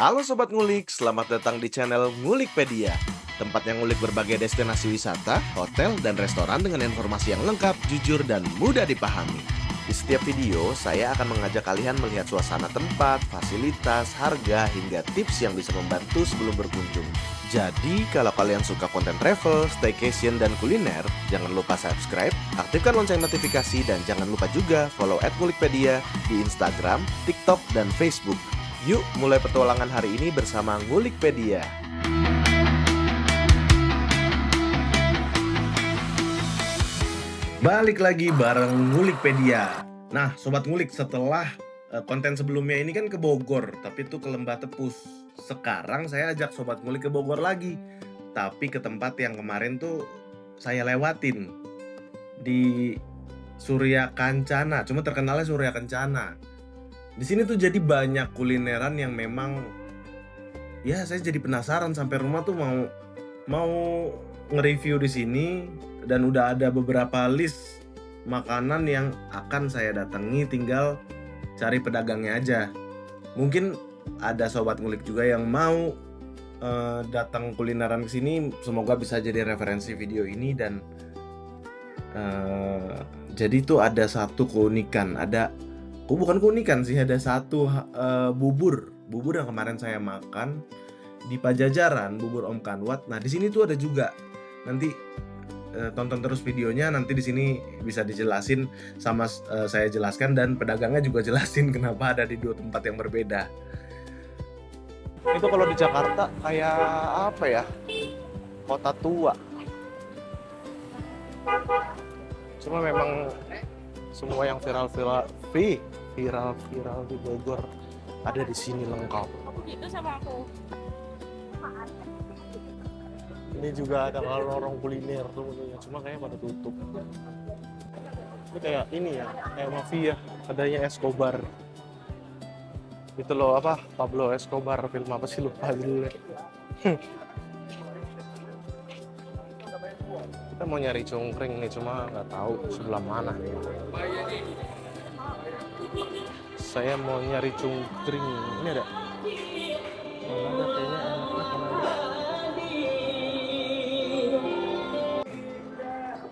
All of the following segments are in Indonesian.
Halo Sobat Ngulik, selamat datang di channel Ngulikpedia. Tempat yang ngulik berbagai destinasi wisata, hotel, dan restoran dengan informasi yang lengkap, jujur, dan mudah dipahami. Di setiap video, saya akan mengajak kalian melihat suasana tempat, fasilitas, harga, hingga tips yang bisa membantu sebelum berkunjung. Jadi, kalau kalian suka konten travel, staycation, dan kuliner, jangan lupa subscribe, aktifkan lonceng notifikasi, dan jangan lupa juga follow @ngulikpedia di Instagram, TikTok, dan Facebook. Yuk mulai petualangan hari ini bersama Ngulikpedia. Balik lagi bareng Ngulikpedia. Nah Sobat Ngulik, setelah konten sebelumnya ini kan ke Bogor, tapi itu ke Lembah Tepus. Sekarang saya ajak Sobat Ngulik ke Bogor lagi, tapi ke tempat yang kemarin tuh saya lewatin, di Surya Kencana. Cuma terkenalnya Surya Kencana. Di sini tuh jadi banyak kulineran yang memang ya saya jadi penasaran, sampai rumah tuh mau nge-review di sini, dan udah ada beberapa list makanan yang akan saya datangi, tinggal cari pedagangnya aja. Mungkin ada Sobat Ngulik juga yang mau datang kulineran ke sini, semoga bisa jadi referensi video ini. Dan jadi tuh ada satu keunikan, bukan keunikan sih, ada satu bubur yang kemarin saya makan di Pajajaran, bubur Om Kanwat. Nah di sini tuh ada juga. Nanti tonton terus videonya, nanti di sini bisa dijelasin sama saya jelaskan, dan pedagangnya juga jelasin kenapa ada di dua tempat yang berbeda. Itu kalau di Jakarta kayak apa ya? Kota tua. Cuma memang semua yang viral di Bogor ada di sini lengkap. Itu sama aku. Ini juga ada lorong kuliner tuh, cuma kayaknya pada tutup. Ini kayak ini ya, kayak mafia, adanya Escobar. Itu loh apa? Pablo Escobar, film apa sih, lupa judulnya. Kita mau nyari cungkring nih, cuma nggak tahu sebelah mana nih. Saya mau nyari cungkring. Ini ada? Mana ada kayaknya enaknya mana ada.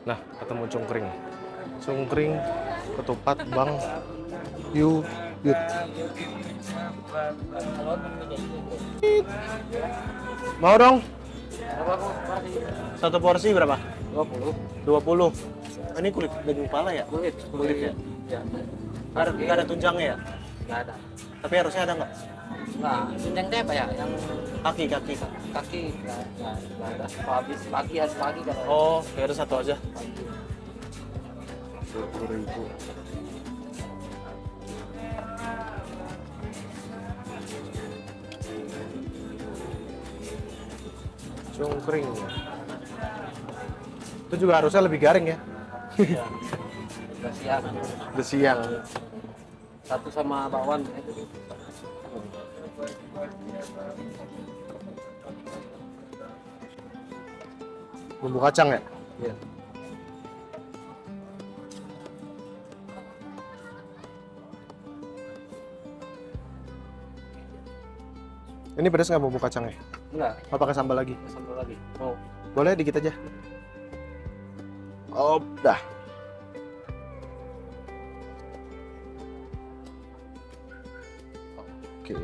Nah, ketemu cungkring. Cungkring ketupat Bang Yuyut. Mau dong? Satu porsi berapa? 20. Ini kulit daging kepala ya? Kulit ya? Ya. Nggak ada tunjangnya ya? Nggak ada. Tapi harusnya ada nggak? Nggak. Tunjang teh apa ya? Yang Kaki. kaki nggak ada. Habis pagi kan. Oh, ya ada satu aja. 20.000. Cungkring. Itu juga harusnya lebih garing ya? Ya. Udah siang. Udah siang. Satu sama bakwan. Bumbu kacang ya? Iya. Ini pedas nggak bumbu kacangnya? Enggak. Apa pakai sambal lagi? Sambal lagi. Mau. Boleh dikit aja. Oh, dah. Oke.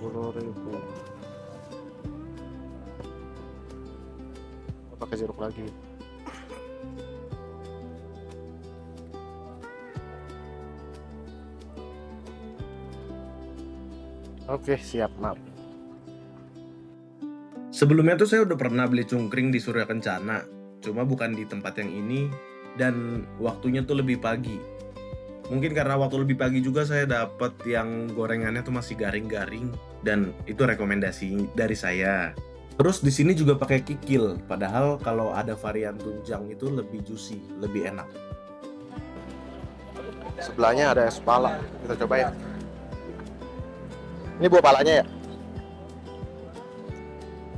20.000. Pakai jeruk lagi. Oke, siap, maaf. Sebelumnya tuh saya udah pernah beli cungkring di Surya Kencana, cuma bukan di tempat yang ini, dan waktunya tuh lebih pagi. Mungkin karena waktu lebih pagi juga saya dapat yang gorengannya tuh masih garing-garing, dan itu rekomendasi dari saya. Terus di sini juga pakai kikil, padahal kalau ada varian tunjang itu lebih juicy, lebih enak. Sebelahnya ada es pala, kita coba ya. Ini buah palanya ya?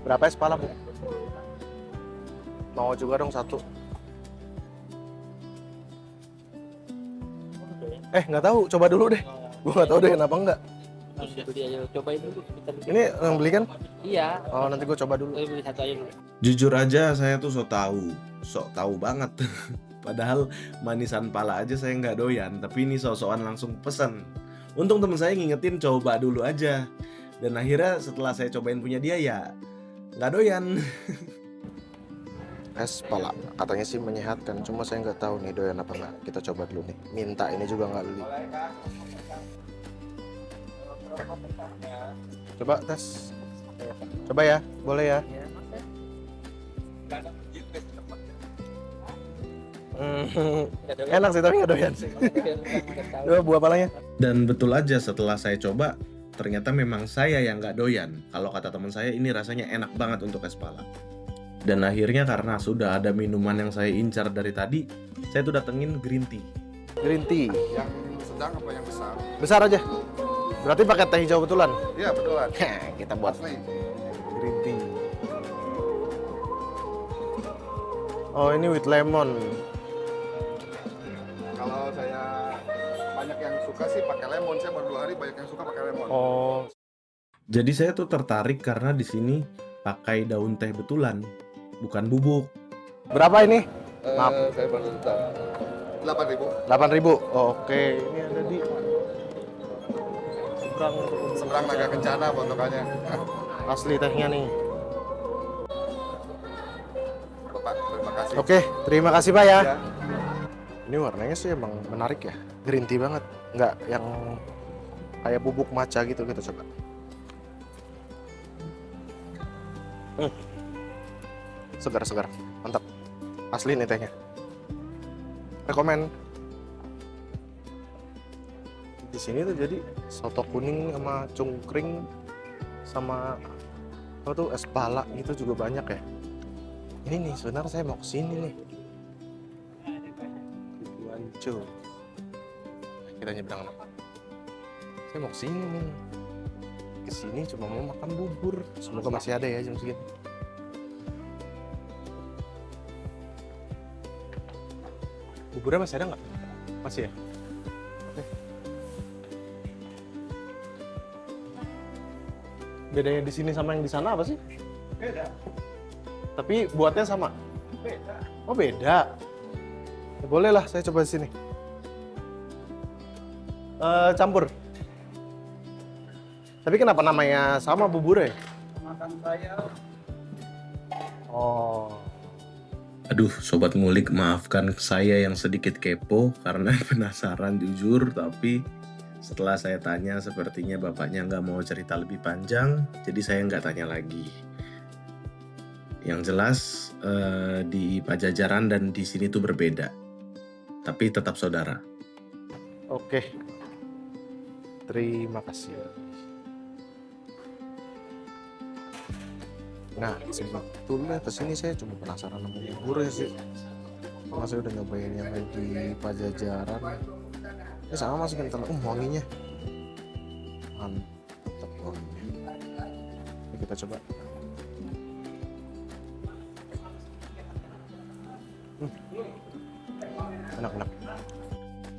Berapa es pala, Bu? Mau juga dong satu. Nggak tahu, coba dulu deh. Gue nggak tahu deh kenapa enggak. Beli aja, cobain dulu. Ini yang beli kan? Iya. Oh, nanti gue coba dulu. Beli satu aja dulu. Jujur aja saya tuh sok tahu banget. Padahal manisan pala aja saya nggak doyan, tapi ini sok-sokan langsung pesen. Untung temen saya ngingetin coba dulu aja. Dan akhirnya setelah saya cobain punya dia ya nggak doyan. Es pala, katanya sih menyehatkan, cuma saya nggak tahu nih doyan apa nggak. Kita coba dulu nih. Minta ini juga nggak beli. Coba tes. Coba ya, boleh ya. Enak sih tapi nggak doyan. Coba buah palanya. Dan betul aja setelah saya coba, ternyata memang saya yang nggak doyan. Kalau kata teman saya ini rasanya enak banget untuk es pala. Dan akhirnya karena sudah ada minuman yang saya incar dari tadi, saya tuh datengin green tea. Green tea. Yang sedang apa yang besar? Besar aja. Berarti pakai teh hijau betulan. Iya betulan. Kita buat Asli. green tea. Oh, ini with lemon. Kalau saya banyak yang suka sih pakai lemon. Saya baru 2 hari banyak yang suka pakai lemon. Oh, Jadi saya tuh tertarik karena di sini pakai daun teh betulan, bukan bubuk. berapa ini? Maaf. Saya baru tahu. 8.000. 8.000. Oke, ini ada di Seberang Naga Kencana potongannya. asli tehnya nih. Bapak, terima kasih. Oke, terima kasih Pak ya. Ya. Ini warnanya sih emang menarik ya, green tea banget, nggak yang kayak bubuk matcha gitu. Kita coba. Segar, mantap. Asli nih tehnya. Rekomen. Di sini tuh jadi soto kuning sama cungkring sama apa tuh es pala gitu juga banyak ya. Ini nih sebenarnya saya mau kesini nih. Guancu. Kita nyebrang. Saya mau kesini nih. Kesini cuma mau makan bubur. Semoga masih ada ya jam segini. Buburnya masih ada nggak? Masih ya? Oke. Bedanya di sini sama yang di sana apa sih? Beda. Tapi buatnya sama? Beda. Oh beda. Ya, boleh lah, saya coba di sini. Campur. Tapi kenapa namanya sama buburnya? Makan saya. Oh. Aduh, sobat ngulik, maafkan saya yang sedikit kepo karena penasaran jujur, tapi setelah saya tanya sepertinya bapaknya nggak mau cerita lebih panjang, jadi saya nggak tanya lagi. Yang jelas di Pajajaran dan di sini tuh berbeda, tapi tetap saudara. Oke. Terima kasih. Nah, sebetulnya kesini saya cuma penasaran sama buburnya sih. Karena saya udah nyobain yang di Pajajaran. Ini sama masih kental. Wanginya. Mantap wanginya. Ini kita coba. Enak-enak.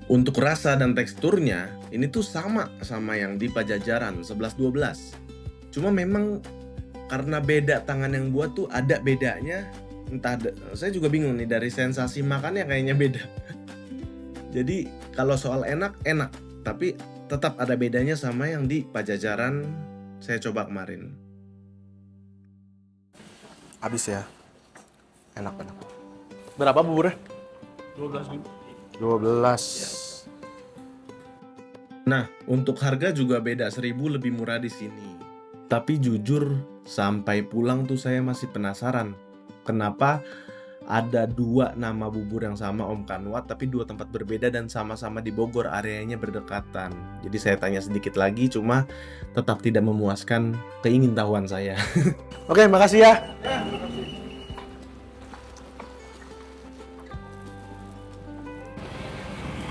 Untuk rasa dan teksturnya, ini tuh sama yang di Pajajaran 11-12. Cuma memang karena beda tangan yang buat tuh ada bedanya. Saya juga bingung nih, dari sensasi makannya kayaknya beda. Jadi kalau soal enak, tapi tetap ada bedanya sama yang di Pajajaran saya coba kemarin. Habis ya. Enak. Berapa buburnya? 12. Nah, untuk harga juga beda, 1.000 lebih murah di sini. Tapi jujur, sampai pulang tuh saya masih penasaran. Kenapa ada 2 nama bubur yang sama Om Kanwat, tapi 2 tempat berbeda dan sama-sama di Bogor, areanya berdekatan. Jadi saya tanya sedikit lagi, cuma tetap tidak memuaskan keingintahuan saya. Oke, makasih ya.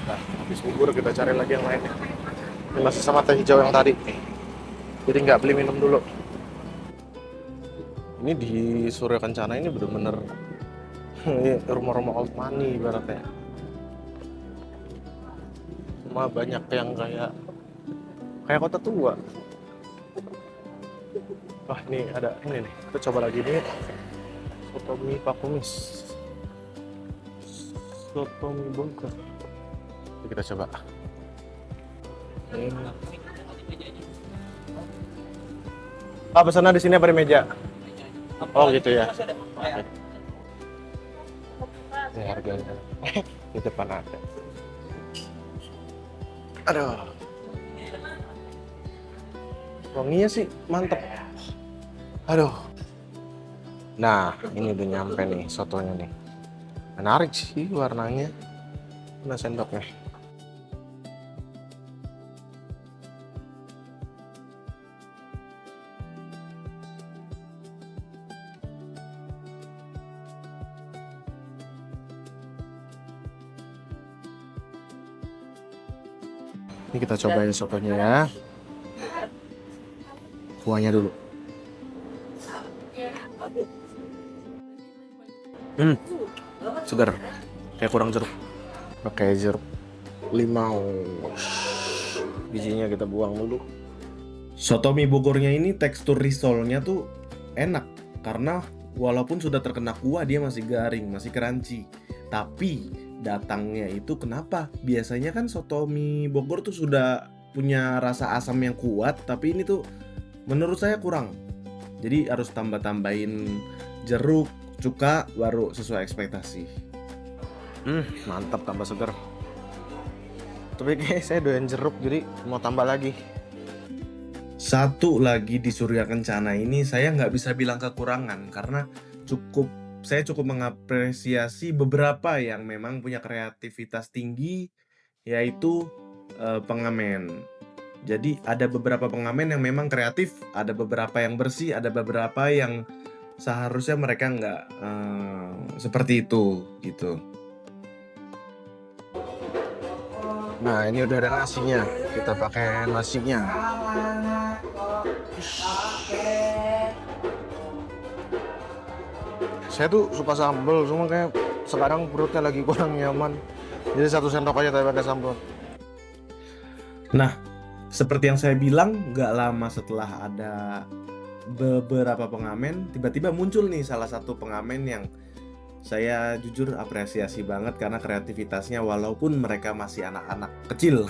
Nah, habis bubur kita cari lagi yang lain. Ini masih sama teh hijau yang tadi. Jadi nggak beli minum dulu. Ini di Surya Kencana ini bener-bener ini rumah-rumah old money ibaratnya. Cuma banyak yang kayak kayak kota tua. Wah, nih ada ini nih. Kita coba lagi nih. Soto mie Pak Kumis. Soto mie Bogor. Oke, kita coba. Ah, pesannya di sini apa di meja? Oh, gitu ya. Oke. Ini harganya. Di depan ada. Aduh. Wanginya sih mantep. Aduh. Nah, ini udah nyampe nih sotonya nih. Menarik sih warnanya. Mana sendoknya? Ini kita cobain sotonya ya. Kuahnya dulu. Segar. Kayak kurang jeruk. Pakai jeruk limau. Bijinya kita buang dulu. Soto mie Bogornya ini tekstur risolnya tuh enak karena walaupun sudah terkena kuah dia masih garing, masih crunchy. Tapi datangnya itu kenapa? Biasanya kan soto mie Bogor tuh sudah punya rasa asam yang kuat, tapi ini tuh menurut saya kurang. Jadi harus tambah-tambahin jeruk, cuka baru sesuai ekspektasi. Mantap, tambah segar. Tapi kayak saya doyan jeruk jadi mau tambah lagi. Satu lagi di Surya Kencana ini saya nggak bisa bilang kekurangan karena saya cukup mengapresiasi beberapa yang memang punya kreativitas tinggi, yaitu pengamen. Jadi ada beberapa pengamen yang memang kreatif, ada beberapa yang bersih, ada beberapa yang seharusnya mereka nggak seperti itu gitu. Nah, ini udah ada nasinya. Kita pakai nasinya. Saya tuh suka sambal, cuma kayak sekarang perutnya lagi kurang nyaman. Jadi 1 sendok aja tapi pakai sambal. Nah, seperti yang saya bilang, nggak lama setelah ada beberapa pengamen, tiba-tiba muncul nih salah satu pengamen yang saya jujur apresiasi banget karena kreativitasnya walaupun mereka masih anak-anak kecil.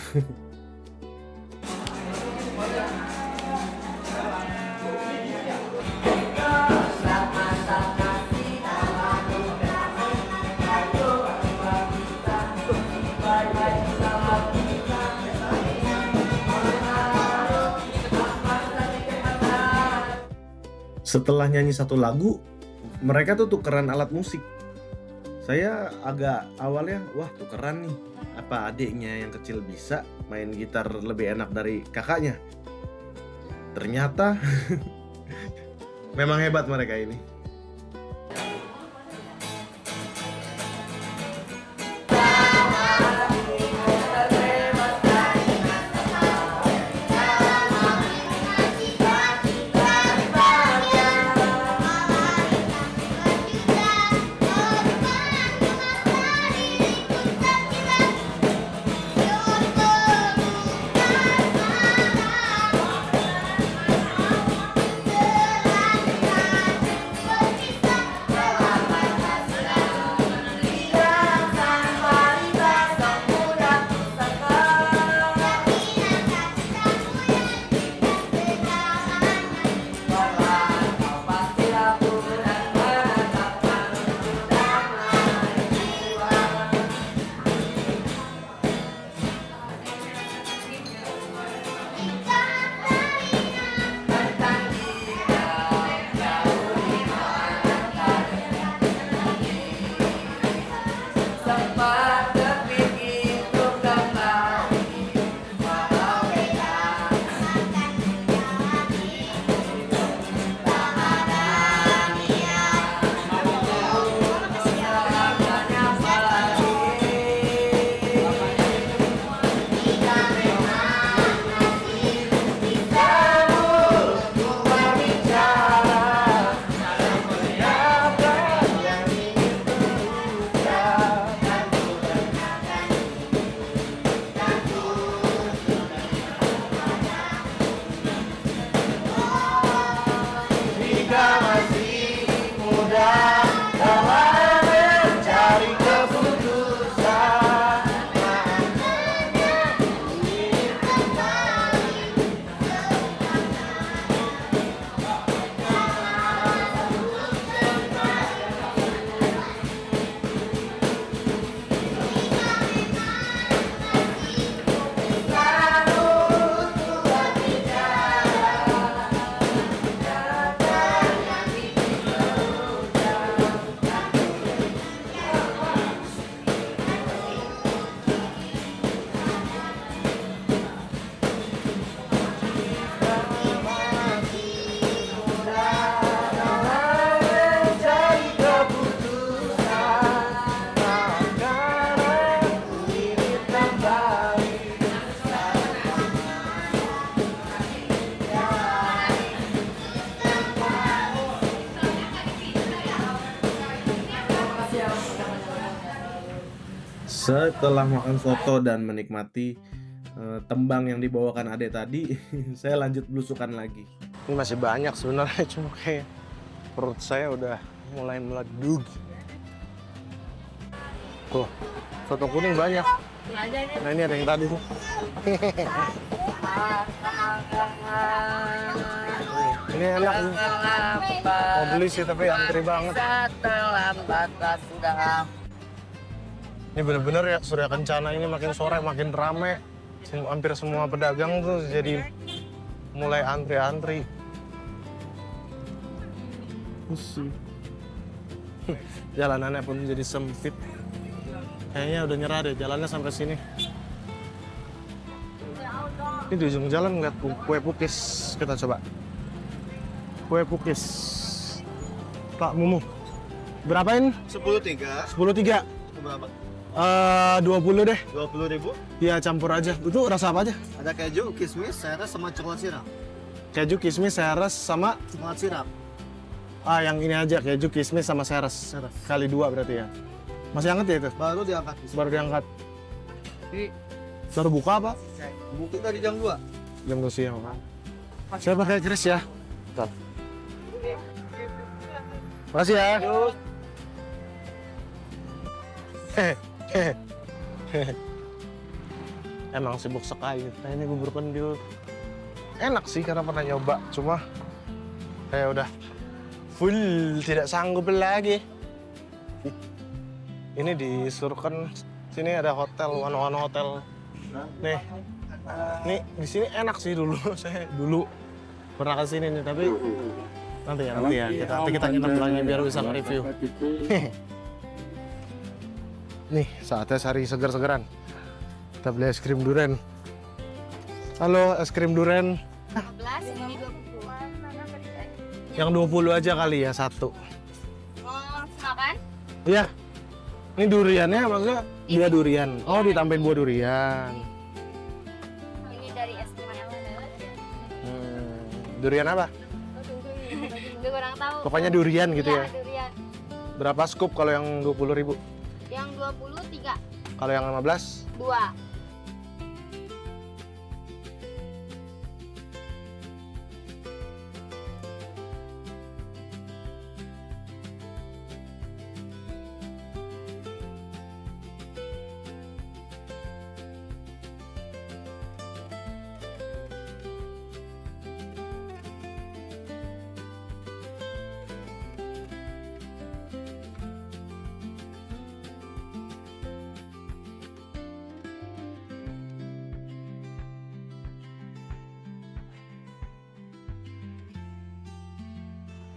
Setelah nyanyi satu lagu, mereka tuh tukeran alat musik. Saya agak awalnya, wah tukeran nih. Apa adiknya yang kecil bisa main gitar lebih enak dari kakaknya? Ternyata memang hebat mereka ini. Setelah makan soto dan menikmati tembang yang dibawakan Ade tadi, saya lanjut belusukan lagi. Ini masih banyak sebenarnya, cuma kayak perut saya udah mulai meledug. Tuh, soto kuning banyak. Nah ini ada yang tadi tuh. Ini enak nih. Mau beli sih tapi antri banget. Ini bener-bener ya, Surya Kencana ini makin sore makin rame. Hampir semua pedagang tuh jadi mulai antri-antri. Jalanannya pun jadi sempit. Kayaknya udah nyerah deh, jalannya sampai sini. Ini di ujung jalan ngeliat kue pukis, kita coba. Kue pukis. Pak Mumu, berapaan? 10.3. 10.3. Berapa? 20 deh. 20.000. Iya campur aja. Itu rasa apa aja? Ada keju, kismis, seres sama coklat sirap. Keju, kismis, seres sama Coklat sirap. yang ini aja keju, kismis sama seres. Seres. Kali 2 berarti ya. Masih hangat ya itu? Baru diangkat. Baru diangkat. Ini Baru buka apa? bukti dari jam 2. Jam 2 siang. Saya pakai kris ya. Bentar. Makasih ya. Emang sibuk sekali. Nah ini bubur kendil. Enak sih karena pernah nyoba. Cuma kayak udah full, tidak sanggup lagi. Ini disuruhkan sini ada hotel, One Hotel. Nih di sini enak sih dulu. Saya dulu pernah ke sini nih, tapi nanti ya kita nginep lagi biar bisa nge-review. Nih saatnya cari segar-segaran. Kita beli es krim durian. Halo, es krim durian. 15, ini 20. Yang 20 aja kali ya satu. Mau makan? Iya. Ini duriannya maksudnya dia durian. Oh, ditambahin buah durian. Ini dari es krim Ella. Durian apa? Gue kurang tahu. Pokoknya durian gitu ya. Durian. Berapa scoop kalau yang 20.000? Yang 20, 3. Kalau yang 15? 2.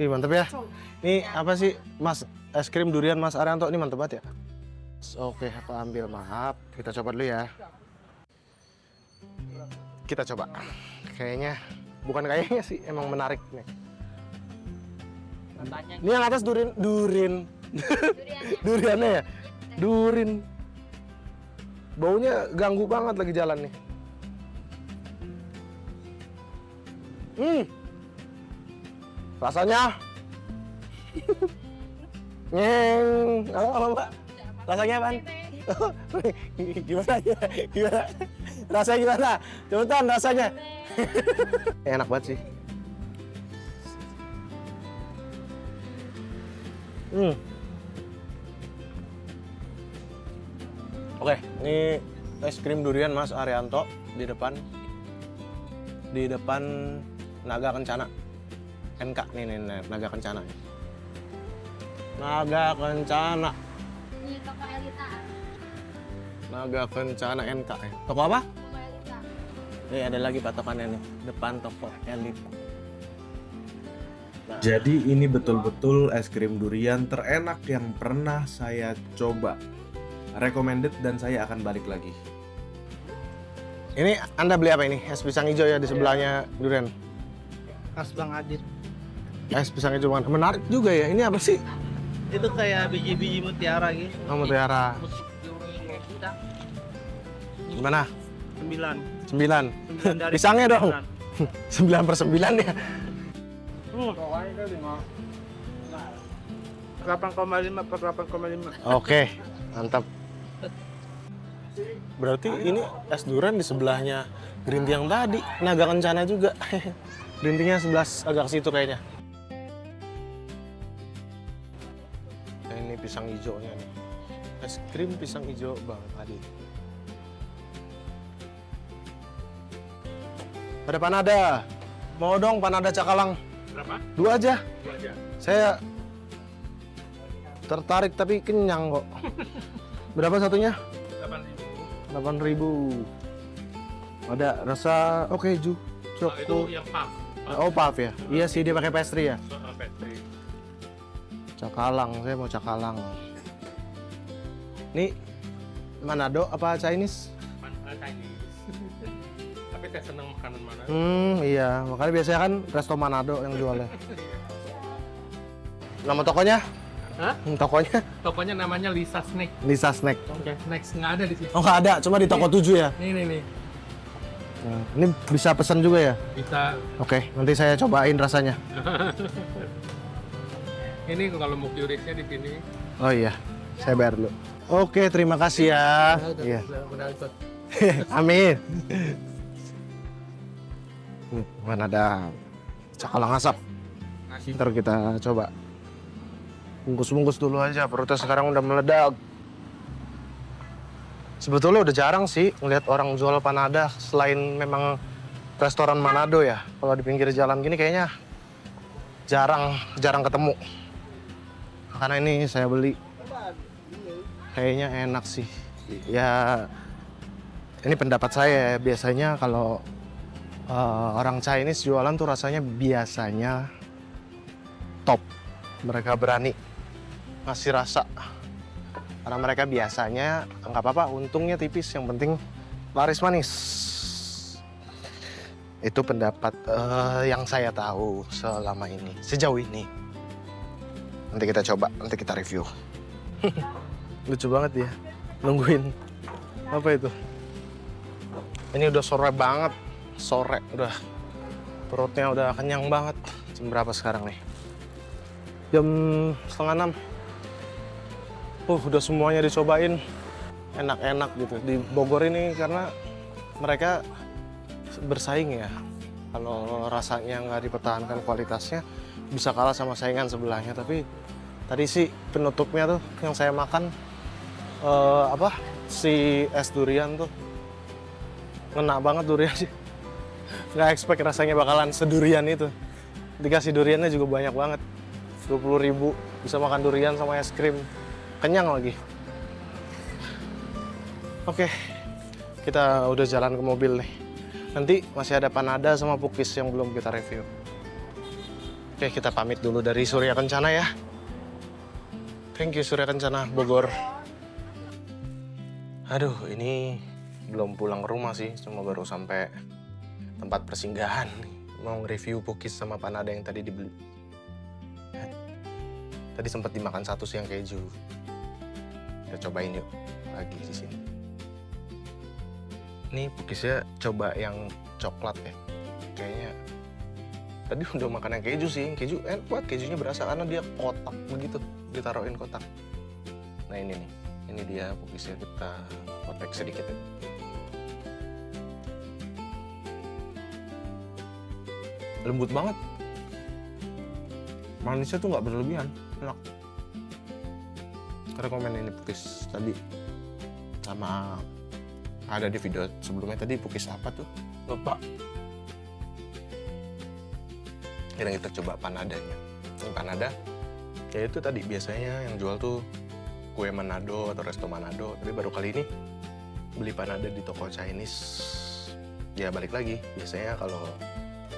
Ih, mantep ya. Ini apa sih, Mas? Es krim durian Mas Arianto ini mantep banget ya? Oke, aku ambil. Maaf, kita coba dulu ya. Kita coba. Kayaknya, bukan kayaknya sih, emang menarik nih. Ini yang atas durin. Duriannya. Duriannya ya? Durin. Baunya ganggu banget lagi jalan nih. Rasanya nyeng. Apa Mbak? Rasanya apaan? Gimana ya? Gimana? Rasanya gimana? Cepetan rasanya. Enak banget sih. Oke, ini es krim durian Mas Arianto di depan Naga Kencana. NK nih, Naga Kencana. Naga Kencana. Ini toko Elita. Naga Kencana NK ya. Toko apa? Toko Elita. Nih ada lagi patokannya nih, depan toko Elita. Nah, Jadi ini betul-betul es krim durian terenak yang pernah saya coba. Recommended dan saya akan balik lagi. ini Anda beli apa ini? Es pisang hijau ya di sebelahnya durian. Khas Bang Adit. Es pisang hijau menarik juga ya. Ini apa sih? Itu kayak biji-biji mutiara gitu. Oh, mutiara. Gimana? 9. 9. Pisangnya dong. 9/9 ya. 8,5 per 8,5. Oke, mantap. Berarti ini es durian di sebelahnya green tea yang tadi. Naga Kencana juga. Green tea-nya sebelah agak ke situ kayaknya. Nah, ini pisang hijaunya nih. Es krim pisang hijau Bang Adi. Ada panada. Mau dong panada cakalang. Berapa? 2 aja. 2 aja. Saya tertarik tapi kenyang kok. Berapa satunya? 8.000. 8.000. Ada rasa keju, Itu coko. yang puff. Oh, puff ya? Iya sih, dia pakai pastry ya. Pastry. Cakalang, saya mau cakalang. Nih, Manado apa Chinese? Chinese. Tapi saya seneng makanan mana? Iya. Makanya biasanya kan resto Manado yang jualnya. Nama tokonya? Hah? Tokonya? Tokonya namanya Lisa Snack. Lisa Snack. Oke, next nggak ada di sini. Oh, nggak ada. Cuma di toko 7 ya? Nih. Ini bisa pesan juga ya? Bisa. Oke, nanti saya cobain rasanya. Ini kalau mau curious-nya di sini. Oh iya, saya bayar dulu. Oke, terima kasih ya. Iya. Udah ikut. Amin. Mana ada cakalang asap. Ntar kita coba. Bungkus-bungkus dulu aja, perutnya sekarang udah meledak. Sebetulnya udah jarang sih ngeliat orang jual panada selain memang restoran Manado ya. Kalau di pinggir jalan gini kayaknya jarang ketemu. Karena ini saya beli. Kayaknya enak sih. Ya ini pendapat saya, biasanya kalau orang Chinese jualan tuh rasanya biasanya top. Mereka berani ngasih rasa. Karena mereka biasanya nggak apa-apa, untungnya tipis, yang penting laris manis. Itu pendapat yang saya tahu selama ini, sejauh ini. Nanti kita coba, nanti kita review. Lucu banget ya, nungguin. Apa itu? Ini udah sore banget, sore udah. Perutnya udah kenyang banget. Jam berapa sekarang nih? Jam 5:30. Udah semuanya dicobain, enak-enak gitu. Di Bogor ini karena mereka bersaing ya. Kalau rasanya nggak dipertahankan kualitasnya, bisa kalah sama saingan sebelahnya. Tapi tadi sih penutupnya tuh yang saya makan, si es durian tuh. Ngena banget durian sih. Nggak expect rasanya bakalan sedurian itu. Dikasih duriannya juga banyak banget. 20.000 bisa makan durian sama es krim. Kenyang lagi. Oke, kita udah jalan ke mobil nih. Nanti masih ada panada sama pukis yang belum kita review. Oke, kita pamit dulu dari Surya Kencana ya. Thank you Surya Kencana, Bogor. Aduh, ini belum pulang ke rumah sih, cuma baru sampai tempat persinggahan. Mau nge-review pukis sama panada yang tadi dibeli. Tadi sempat dimakan satu sih yang keju. Kita cobain yuk lagi di sini. Ini pukisnya coba yang coklat ya. Kayaknya tadi udah makan yang keju sih. Keju enak banget, kejunya berasa karena dia kotak begitu, ditaruhin kotak. Nah ini nih, ini dia pukisnya, kita kotek sedikit ya. Lembut banget. Manisnya tuh nggak berlebihan, enak. Rekomen ini pukis tadi. Sama ada di video sebelumnya tadi pukis apa tuh? Lupa. Kita coba panadanya. Ini panada. Ya itu tadi biasanya yang jual tuh kue Manado atau resto Manado. Tapi baru kali ini beli panada di toko Chinese. Ya balik lagi, biasanya kalau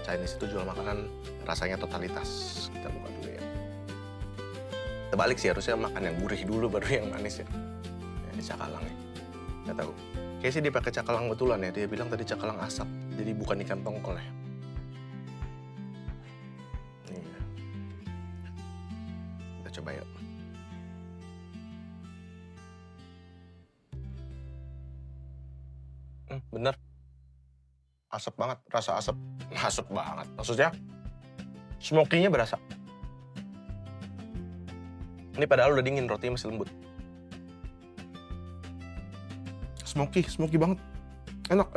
Chinese itu jual makanan rasanya totalitas. Kita buka dulu ya. Terbalik sih, harusnya makan yang gurih dulu baru yang manis ya. Ini cakalang ya. Nggak tahu. Kayaknya sih dia pakai cakalang betulan ya. Dia bilang tadi cakalang asap. Jadi bukan ikan tongkol ya. Nih. Kita coba yuk. Bener. Asap banget, rasa asap. Asap banget. Maksudnya smoky-nya berasa. Ini padahal udah dingin, rotinya masih lembut. smoky banget. Enak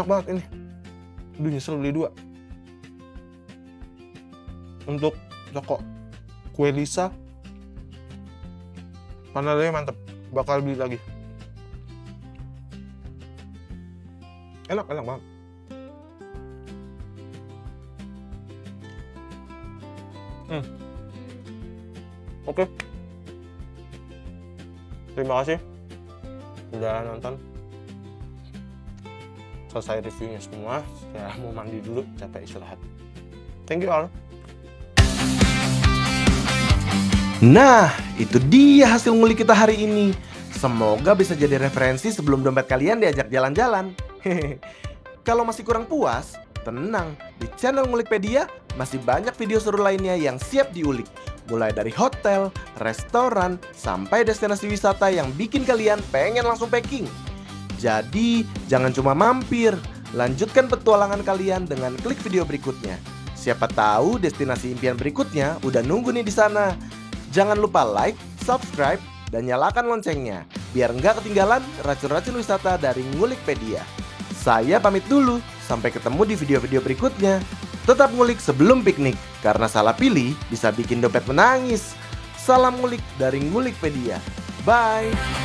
banget ini. Aduh, nyesel beli 2. Untuk toko kue Lisa, panadanya mantep, bakal beli lagi. Enak banget. Oke. Terima kasih udah nonton. Selesai reviewnya semua, saya mau mandi dulu, capek istirahat. Thank you all. Nah, itu dia hasil ngulik kita hari ini. Semoga bisa jadi referensi sebelum dompet kalian diajak jalan-jalan. Kalau masih kurang puas, tenang, di channel Ngulikpedia masih banyak video seru lainnya yang siap diulik. Mulai dari hotel, restoran, sampai destinasi wisata yang bikin kalian pengen langsung packing. Jadi, jangan cuma mampir, lanjutkan petualangan kalian dengan klik video berikutnya. Siapa tahu destinasi impian berikutnya udah nunggu nih di sana. Jangan lupa like, subscribe, dan nyalakan loncengnya biar nggak ketinggalan racun-racun wisata dari Ngulikpedia. Saya pamit dulu, sampai ketemu di video-video berikutnya. Tetap ngulik sebelum piknik, karena salah pilih bisa bikin dompet menangis. Salam ngulik dari Ngulikpedia. Bye!